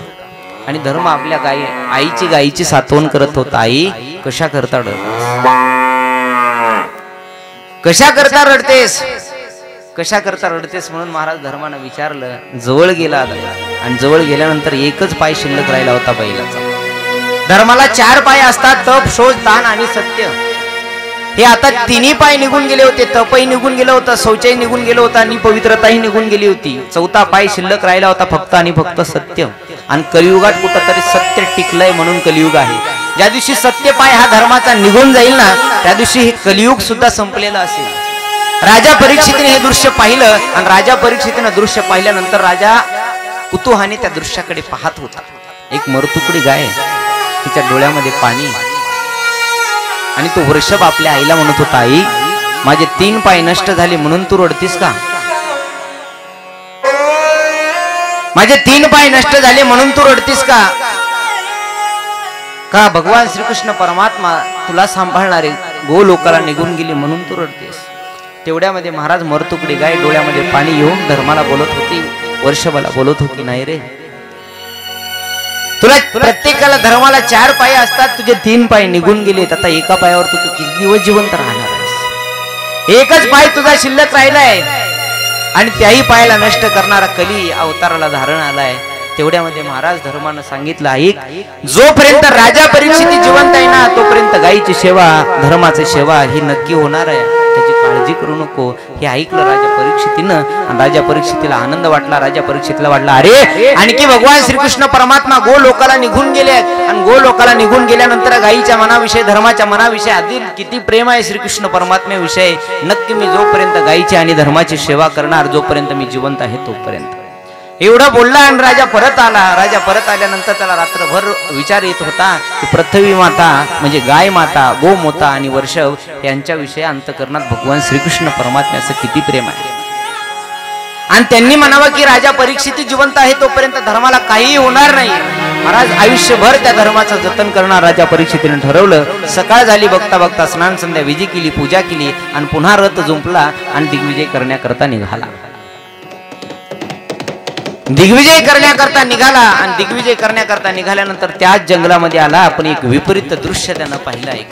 आणि धर्म आपल्या गायीची सातवण करत होता. आई कशा करता रडतेस, कशा करता रडतेस, कशा करता रडतेस म्हणून महाराज धर्मानं विचारलं. जवळ गेला. आणि जवळ गेल्यानंतर एकच पाय शिल्लक राहिला होता बैलाचा. धर्माला 4 पाय असतात, तप, शोध, दान आणि सत्य. हे आता 3 पाय निघून गेले होते. तपही निघून गेलं होतं, शौचही निघून गेलं होतं आणि पवित्रताही निघून गेली होती. 4था पाय शिल्लक राहिला होता फक्त आणि फक्त सत्य. आणि कलियुगात कुठंतरी सत्य टिकलंय म्हणून कलियुग आहे. ज्या दिवशी सत्य पाय हा धर्माचा निघून जाईल ना त्या दिवशी हे कलियुग सुद्धा संपलेलं असेल. राजा परीक्षितीने हे दृश्य पाहिलं. आणि राजा परीक्षितीने दृश्य पाहिल्यानंतर राजा कुतूहलाने त्या दृश्याकडे पाहत होता. एक मरतुकडी गाय, तिच्या डोळ्यामध्ये पाणी. आणि तो वृषभ आपल्या आईला म्हणत होता, आई माझे 3 पाय नष्ट झाले म्हणून तू रडतीस का? माझे 3 पाय नष्ट झाले म्हणून तू रडतीस का? का भगवान श्रीकृष्ण परमात्मा तुला सांभाळणारे गोलोकाला निघून गेले म्हणून तू रडतेस? तेवढ्यामध्ये महाराज मरतुकडी गाय डोळ्यामध्ये पाणी येऊन धर्माला बोलत होती, वर्षभाला बोलत होती, नाही रे, तुला प्रत्येकाला धर्माला 4 पाय असतात, तुझे 3 पाय निघून गेलेत. आता एका पायावर तू किती दिवस जिवंत राहणार आहेस? एकच पाय तुझा शिल्लक राहिलाय आणि त्याही पायाला नष्ट करणारा कली अवताराला धारण आलाय. तेवढ्यामध्ये महाराज धर्मानं सांगितलं, ऐक, जोपर्यंत राजा परीक्षिती जिवंत आहे ना तोपर्यंत गायीची सेवा, धर्माची सेवा ही नक्की होणार आहे, त्याची काळजी करू नको. हे ऐकलं राजा परीक्षितीनं आणि राजा परीक्षितीला आनंद वाटला. राजा परीक्षितीला वाटला, अरे आणखी भगवान श्रीकृष्ण परमात्मा गो लोकाला निघून गेले आणि गो लोकाला निघून गेल्यानंतर गायीच्या मनाविषयी, धर्माच्या मनाविषयी आधी किती प्रेम आहे श्रीकृष्ण परमात्म्याविषयी. नक्की मी जोपर्यंत गायीची आणि धर्माची सेवा करणार, जोपर्यंत मी जिवंत आहे तोपर्यंत. एवढं बोलला आणि राजा परत आला. राजा परत आल्यानंतर त्याला रात्रभर विचार येत होता की पृथ्वी माता म्हणजे गाय माता, गोमाता आणि वर्षभ यांच्याविषयी अंतःकरणात भगवान श्रीकृष्ण परमात्म्याचं किती प्रेम आहे. आणि त्यांनी म्हणावं की राजा परीक्षिती जिवंत आहे तोपर्यंत धर्माला काहीही होणार नाही. महाराज आयुष्यभर त्या धर्माचं जतन करणार राजा परीक्षितीने ठरवलं. सकाळ झाली, बघता बघता स्नान संध्या विधी केली, पूजा केली आणि पुन्हा रथ जुंपला आणि दिग्विजय करण्याकरता निघाला. दिग्विजय करण्याकरता निघाला आणि दिग्विजय करण्याकरता निघाल्यानंतर त्याच जंगलामध्ये आला. आपण एक विपरीत दृश्य त्यानं पाहिलं आहे.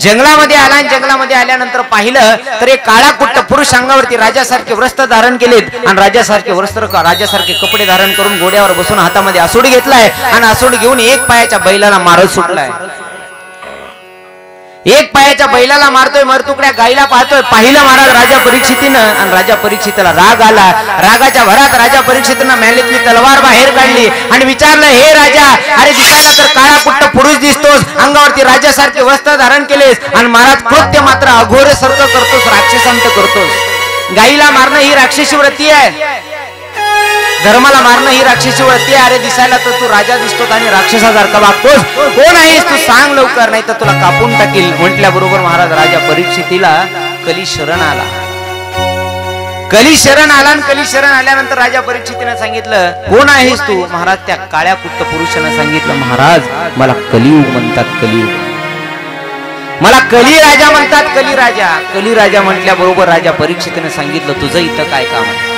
जंगलामध्ये आला आणि जंगलामध्ये आल्यानंतर पाहिलं तर एक काळा कुट्ट पुरुष अंगावरती राजासारखे वस्त्र धारण केलेत आणि राजासारखे कपडे धारण करून घोड्यावर बसून हातामध्ये आसूड घेतलाय आणि आसूड घेऊन एक पायाच्या बैलाला मारत सुटलाय. एक पायाच्या बैलाला मारतोय, मरतुकड्या गायला पाहतोय. पाहिलं महाराज राजा परीक्षितीनं आणि राजा परीक्षितीला राग आला. रागाच्या भरात राजा परीक्षितीनं मॅलीतली तलवार बाहेर काढली आणि विचारलं, हे राजा, अरे दिसायला तर काळा कुट्ट पुरुष दिसतोस, अंगावरती राजासारखे वस्त्र धारण केलेस आणि महाराज कृत्य मात्र अघोरेसारखं करतोस, राक्षसांत करतोस. गाईला मारणं ही राक्षसी वृत्ती आहे, धर्माला मारणं ही राक्षसी वृत्ती आहे. अरे दिसायला तर तू राजा दिसतोस आणि राक्षसासारखा वागतोस. कोण आहेस तू, सांग लवकर, नाही तर तुला कापून टाकील. म्हटल्याबरोबर महाराज राजा परीक्षितीला कली शरण आला. कली शरण आला आणि कली शरण आल्यानंतर राजा परीक्षितीने सांगितलं, कोण आहेस तू. महाराज त्या काळ्या कुट्ट पुरुषाने सांगितलं, महाराज मला कलियुग म्हणतात, कलियुग मला कली राजा म्हणतात, कली राजा. कली राजा म्हटल्याबरोबर राजा परीक्षितीने सांगितलं, तुझं इथं काय काम आहे,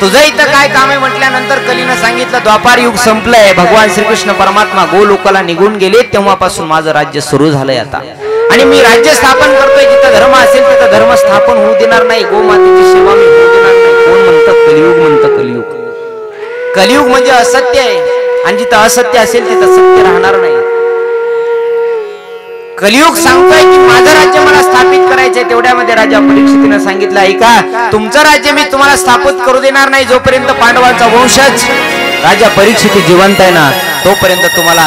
तुझं इथं काय काम आहे. म्हटल्यानंतर कलीनं सांगितलं, द्वापार युग संपलंय, भगवान श्रीकृष्ण परमात्मा गोलोकाला निघून गेले, तेव्हापासून माझं राज्य सुरू झालंय आता, आणि मी राज्य स्थापन करतोय. जिथं धर्म असेल तिथं धर्म स्थापन होऊ देणार नाही, गोमातेची सेवा मी होऊ देणार नाही. कोण म्हणतं, कलियुग म्हणतं. कलियुग, कलियुग म्हणजे असत्य आहे आणि जिथं असत्य असेल तिथं सत्य राहणार नाही. कलियुग सांगतोय की माझं राज्य मला स्थापित करायचंय. तेवढ्यामध्ये राजा परीक्षितीने सांगितलं, ऐका, तुमचं राज्य मी तुम्हाला स्थापित करू देणार नाही. जोपर्यंत पांडवांचा वंशज राजा परीक्षिती जिवंत आहे ना, तोपर्यंत तुम्हाला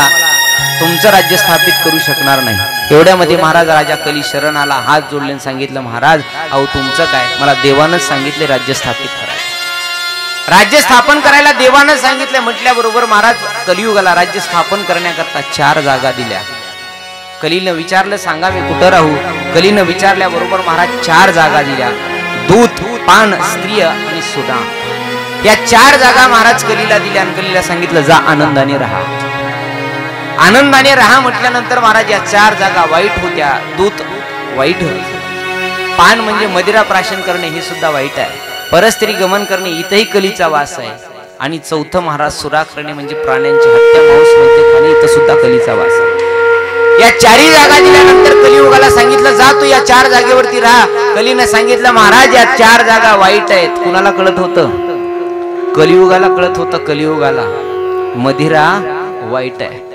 तुमचं राज्य स्थापित करू शकणार नाही. एवढ्यामध्ये महाराज राजा कली शरण आला, हात जोडले सांगितलं, महाराज अहो तुमचं काय, मला देवानच सांगितले राज्य स्थापित करायला, राज्य स्थापन करायला देवानं सांगितलं. म्हटल्याबरोबर महाराज कलियुगाला राज्य स्थापन करण्याकरता 4 जागा दिल्या. कलीनं विचारलं, सांगा मी कुठं राहू. कलीनं विचारल्याबरोबर महाराज 4 जागा दिल्या, दूत, पान, स्त्रिय आणि सुना. या 4 जागा महाराज कलीला दिल्या आणि कलीला सांगितलं, जा आनंदाने राहा, आनंदाने राहा. म्हटल्यानंतर महाराज या 4 जागा वाईट होत्या. दूत वाईट होते, पान म्हणजे मदिरा प्राशन करणे हे सुद्धा वाईट आहे, परस्त्री गमन करणे इथंही कलीचा वास आहे, आणि चौथं महाराज सुरा करणे म्हणजे प्राण्यांची हत्या, मांस म्हणजे खाणे, इथं सुद्धा कलीचा वास आहे. या 4 जागा दिल्यानंतर कलियुगाला सांगितलं, जा तू या 4 जागेवरती राहा. कलीने सांगितलं, महाराज या 4 जागा वाईट आहेत. कुणाला कळत होतं, कलियुगाला कळत होतं. कलियुगाला मदिरा वाईट आहे,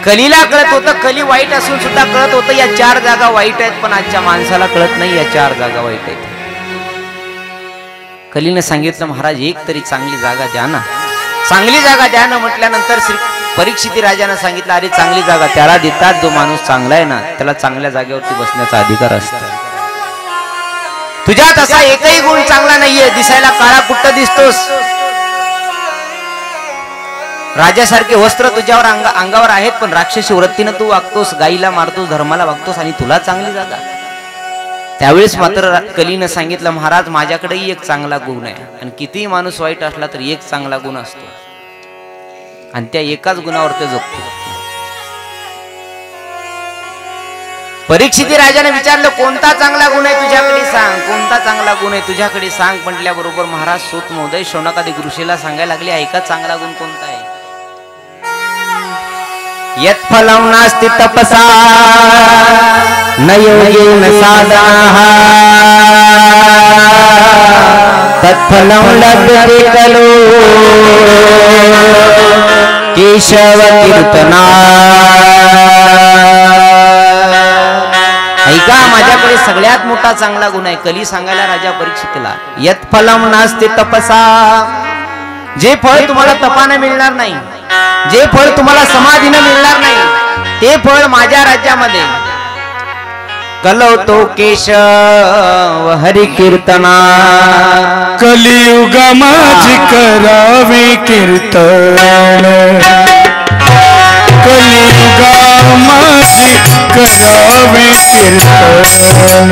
कलीला कळत होतं. कली वाईट असून सुद्धा कळत होतं या 4 जागा वाईट आहेत, पण आजच्या माणसाला कळत नाही या 4 जागा वाईट आहेत. कलीने सांगितलं, महाराज एक तरी चांगली जागा द्या ना, चांगली जागा द्या ना. म्हटल्यानंतर श्री परीक्षिती राजाने सांगितलं, अरे चांगली जागा त्याला देतात जो माणूस चांगला आहे ना, त्याला चांगल्या जागेवरती बसण्याचा अधिकार असतो. तुझ्यात असा एकही गुण चांगला नाहीये, दिसायला काळा कुट्ट दिसतोस, राजासारखे वस्त्र तुझ्यावर अंगावर आहेत, पण राक्षसी वृत्तीनं तू वागतोस, गाईला मारतोस, धर्माला वागतोस, आणि तुला चांगली जागा. त्यावेळेस मात्र कलीनं सांगितलं, महाराज माझ्याकडेही एक चांगला गुण आहे, आणि कितीही माणूस वाईट असला तरी एक चांगला गुण असतो, आणि त्या एकाच गुणावर ते जगतो. परीक्षिती राजाने विचारलं, कोणता चांगला गुण आहे तुझ्याकडे सांग, कोणता चांगला गुण आहे तुझ्याकडे सांग. म्हटल्याबरोबर महाराज सूत महोदय शौनकादिक ऋषीला सांगायला लागले, ऐका चांगला गुण कोणता आहे. यत् फलं नास्ति तपसा न योगेन साधनः तत्फलं लभ्यते खलु केशव कीर्तना. ऐका, माझ्याकडे सगळ्यात मोठा चांगला गुण आहे. कली सांगायला राजा परीक्षितीला, यत् फलं नास्ति तपसा, जे फळ तुम्हाला तपाने मिळणार नाही, जे फळ तुम्हाला समाधीने मिळणार नाही, ते फळ माझ्या राज्यामध्ये. कलवतो केशव हरी कीर्तना, कलियुगा माझी करावे कीर्तन, कलियुगा माझी करावे कीर्तन,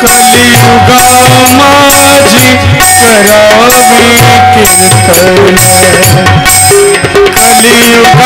माझी करावे कीर्तन कलियुगा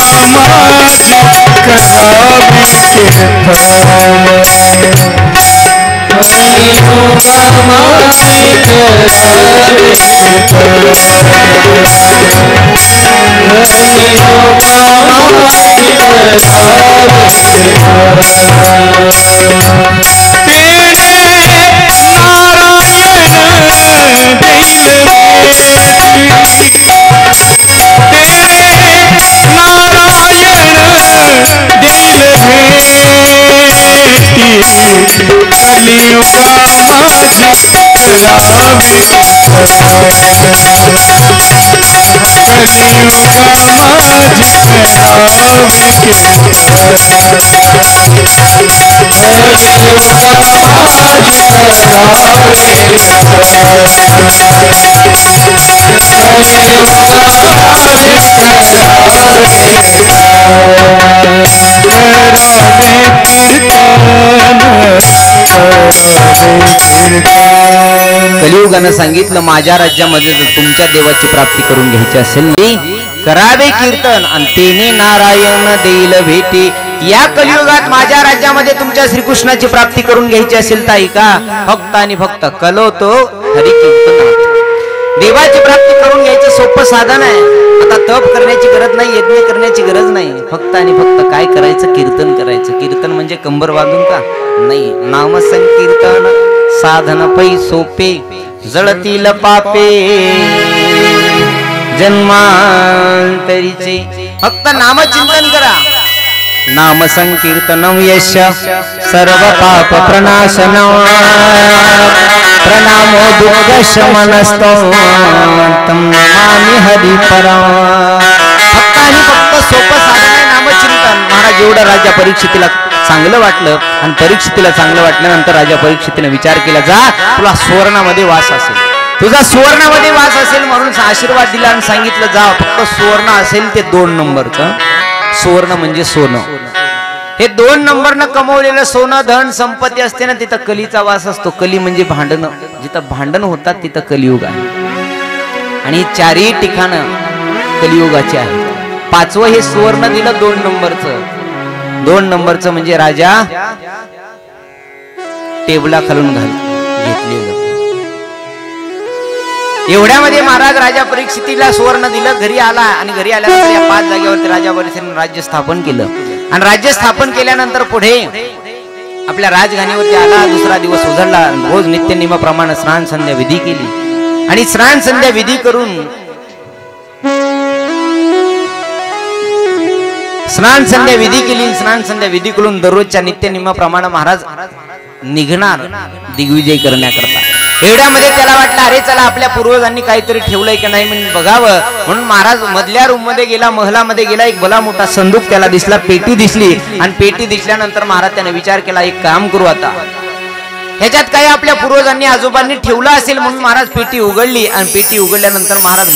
माझी करावे कलियुगानं सांगितलं माझ्या राज्यामध्ये जर तुमच्या देवाची प्राप्ती करून घ्यायची असेल करावे कीर्तन आणि तेने नारायण देईल भेटी। या कलियुगात माझ्या राज्यामध्ये तुमच्या श्रीकृष्णाची प्राप्ती करून घ्यायची असेल तर ऐका, फक्त आणि फक्त कलवतो हरी कीर्तन। देवाची प्राप्ती करून घ्यायचं सोपं साधन आहे। आता तप करण्याची गरज नाही, यज्ञ करण्याची गरज नाही, फक्त आणि फक्त काय करायचं, कीर्तन करायचं। कीर्तन म्हणजे कंबर वाजून का नाही, नाम संकीर्तन साधन पै सोपे जळतील पापे जन्मांतरीचे। फक्त नामचिंतन करा, नाम संकीर्तनम यश सर्व पाप प्रणाशनम प्रणामो दुःख शमनस्तम तम नमामि हरि परम। फक्त आणि फक्त सोपं साधन आहे नामचिंतन। महाराज एवढं राजा परीक्षितीला चांगलं वाटलं आणि परीक्षितीला चांगलं वाटल्यानंतर राजा परीक्षितीने विचार केला, जा तुला सुवर्णामध्ये वास असेल, तुझा सुवर्णामध्ये वास असेल म्हणून आशीर्वाद दिला आणि सांगितलं जा फक्त सुवर्ण असेल ते 2 नंबरचं। सुवर्ण म्हणजे सोनं, हे 2 नंबरनं कमवलेलं सोनं धन संपत्ती असते ना, तिथं कलीचा वास असतो। कली म्हणजे भांडणं, जिथं भांडण होतात तिथं कलियुग आहे आणि 4ही ठिकाणं कलियुगाची आहेत। 5वं हे सुवर्ण दिलं 2 नंबरचं। 2 नंबरचं म्हणजे राजा टेबला खालून घेतलेलं। एवढ्यामध्ये महाराज राजा परीक्षितीला सुवर्ण दिलं, घरी आला आणि घरी आल्यानंतर या 5 जागेवरती राजा परीक्षितीने राज्य स्थापन केलं आणि राज्य स्थापन केल्यानंतर पुढे आपल्या राजधानीवरती आला। दुसरा दिवस उजळला, रोज नित्य नियमाप्रमाणे स्नान संध्या विधी केली आणि स्नान संध्या विधी करून स्नान संध्या विधी केली। स्नान संध्या विधी करून दररोजच्या नित्य नियमाप्रमाणे महाराज निघणार दिग्विजय करण्याकरता। एवढ्यामध्ये त्याला वाटलं अरे चला आपल्या पूर्वजांनी काहीतरी ठेवलंय की नाही म्हणून बघावं, म्हणून महाराज मधल्या रूम मध्ये गेला, महलामध्ये गेला। एक भला मोठा संदूक त्याला दिसला, पेटी दिसली आणि पेटी दिसल्यानंतर महाराज त्याने विचार केला एक काम करू आता, ह्याच्यात काही आपल्या पूर्वजांनी आजोबांनी ठेवलं असेल म्हणून महाराज पेटी उघडली आणि पेटी उघडल्यानंतर महाराज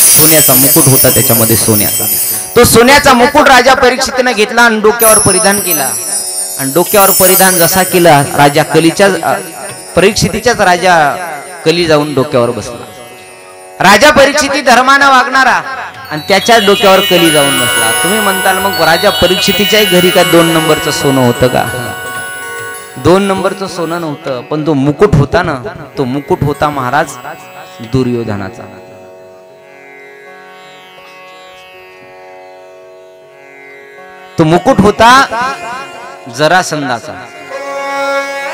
सोन्याचा मुकुट होता त्याच्यामध्ये सोन्याचा। तो सोन्याचा मुकुट राजा परीक्षितीने घेतला आणि डोक्यावर परिधान केला आणि डोक्यावर परिधान जसा केला राजा कलीच्या परीक्षितीच्याच राजा कली जाऊन डोक्यावर बसला। राजा परीक्षिती धर्मानं वागणारा आणि त्याच्याच डोक्यावर कली जाऊन बसला। तुम्ही म्हणताल मग राजा परीक्षितीच्याही घरी का 2 नंबरचं सोनं होतं का? 2 नंबरचं सोनं नव्हतं, पण तो मुकुट होता ना, तो मुकुट होता महाराज दुर्योधनाचा। तो मुकुट होता जरासंधाचा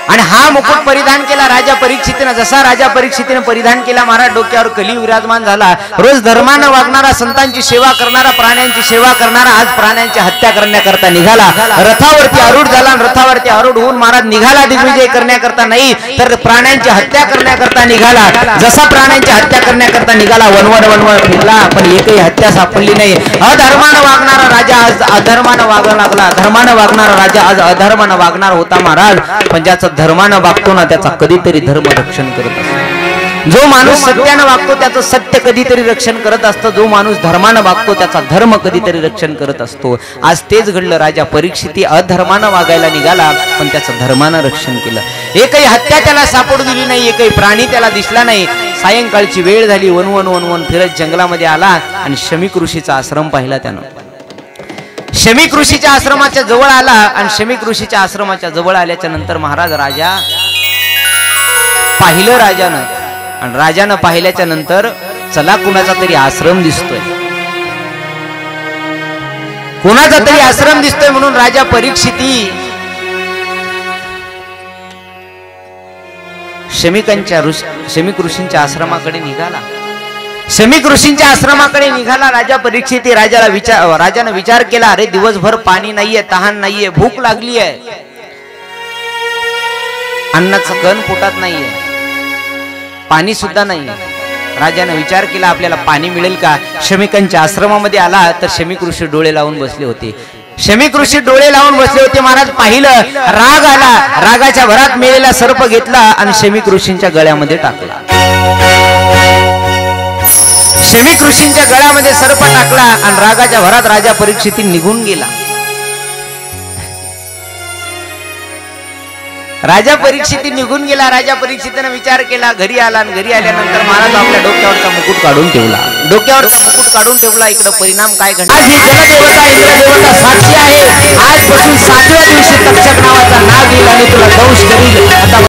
आणि हा मुकुट परिधान केला राजा परीक्षितीने। जसा राजा परीक्षितीने परिधान केला महाराज डोक्यावर कली विराजमान झाला। रोज धर्मानं वागणारा, संतांची सेवा करणारा, प्राण्यांची सेवा करणारा आज प्राण्यांची हत्या करण्याकरता निघाला। रथावरती आरूढ झाला आणि रथावरती आरूढ होऊन महाराज निघाला दिग्विजय करण्याकरता नाही तर प्राण्यांची हत्या करण्याकरता निघाला। जसा प्राण्यांची हत्या करण्याकरता निघाला वनवळ फिरला पण एकही हत्या सापडली नाही। अधर्मानं वागणारा राजा आज अधर्मानं वागायला लागला, धर्मानं वागणारा राजा आज अधर्मानं वागणार होता महाराज। पण ज्याचा धर्मानं वागतो ना त्याचा कधीतरी धर्म रक्षण करत असतो। जो माणूस सत्यानं वागतो त्याचं सत्य कधीतरी रक्षण करत असतं, जो माणूस धर्मानं वागतो त्याचा धर्म कधीतरी रक्षण करत असतो. आज तेच घडलं. राजा परीक्षिती अधर्मानं वागायला निघाला, पण त्याचं धर्मानं रक्षण केलं. एकही हत्या त्याला सापडू दिली नाही, एकही प्राणी त्याला दिसला नाही. सायंकाळची वेळ झाली, वनवन फिरत जंगलामध्ये आला आणि शमीक ऋषीचा आश्रम पाहिला त्यानं. शमीक ऋषीच्या आश्रमाच्या जवळ आला आणि शमीक ऋषीच्या आश्रमाच्या जवळ आल्याच्या नंतर महाराज राजा पाहिलं राजानं, आणि राजानं पाहिल्याच्या नंतर चला कुणाचा तरी आश्रम दिसतोय, कुणाचा तरी आश्रम दिसतोय म्हणून राजा परीक्षिती शमीक ऋषींच्या आश्रमाकडे निघाला. शमीक ऋषींच्या आश्रमाकडे निघाला राजा परीक्षिती. राजानं विचार केला, अरे दिवसभर पाणी नाहीये, तहान नाहीये, भूक लागली आहे, अन्नाचं कण पोटात नाहीये, पाणी सुद्धा नाहीये. राजानं विचार केला आपल्याला पाणी मिळेल का. शमीकांच्या आश्रमामध्ये आला तर शमीक ऋषी डोळे लावून बसले होते. शमीक ऋषी डोळे लावून बसले होते. महाराज पाहिलं, राग आला. रागाच्या भरात मेलेला सर्प घेतला आणि शमीक ऋषींच्या गळ्यामध्ये टाकला. शमीक ऋषींच्या गळ्यामध्ये सर्प टाकला आणि रागाच्या भरात राजा परीक्षिती निघून गेला. राजा परीक्षिती निघून गेला. राजा परीक्षितीने विचार केला, घरी आला आणि घरी आल्यानंतर महाराज आपल्या डोक्यावरचा मुकुट काढून ठेवला. डोक्यावरचा मुकुट काढून ठेवला. इकडे परिणाम काय घडला. आज ही जलदेवता इंद्रदेवता साक्षी आहे. आजपासून 7व्या दिवशी तक्षक नावाचा नाग येईल आणि तुला दंश करील. आता